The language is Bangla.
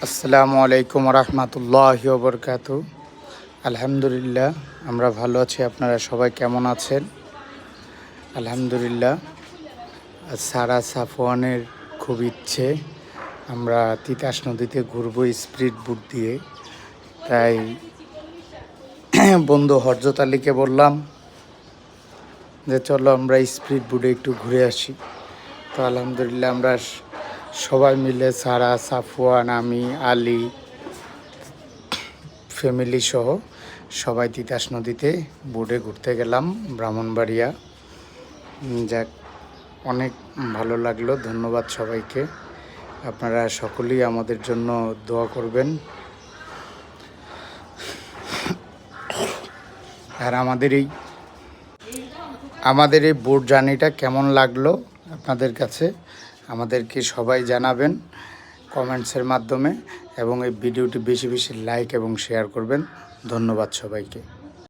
আসসালামু আলাইকুম রহমতুল্লাহি ওয়া বারাকাতুহু। আলহামদুলিল্লাহ, আমরা ভালো আছি। আপনারা সবাই কেমন আছেন? আলহামদুলিল্লাহ। সারা সাফওয়ানের খুব ইচ্ছে আমরা তিতাস নদীতে ঘুরবো স্পিড বোট দিয়ে। তাই বন্ধু হরজত আলীকে বললাম যে চলো আমরা স্পিড বোটে একটু ঘুরে আসি। তো আলহামদুলিল্লাহ আমরা সবাই মিলে সারা, সাফওয়ান, আমি, আলী, ফ্যামিলি সহ সবাই তিতাস নদীতে বোটে ঘুরতে গেলাম ব্রাহ্মণবাড়িয়া। যাক, অনেক ভালো লাগলো। ধন্যবাদ সবাইকে। আপনারা সকলেই আমাদের জন্য দোয়া করবেন। আর আমাদের এই বোট জার্নিটা কেমন লাগলো আপনাদের কাছে আমাদেরকে সবাই জানাবেন কমেন্টসের মাধ্যমে, এবং এই ভিডিওটি বেশি বেশি লাইক এবং শেয়ার করবেন। ধন্যবাদ সবাইকে।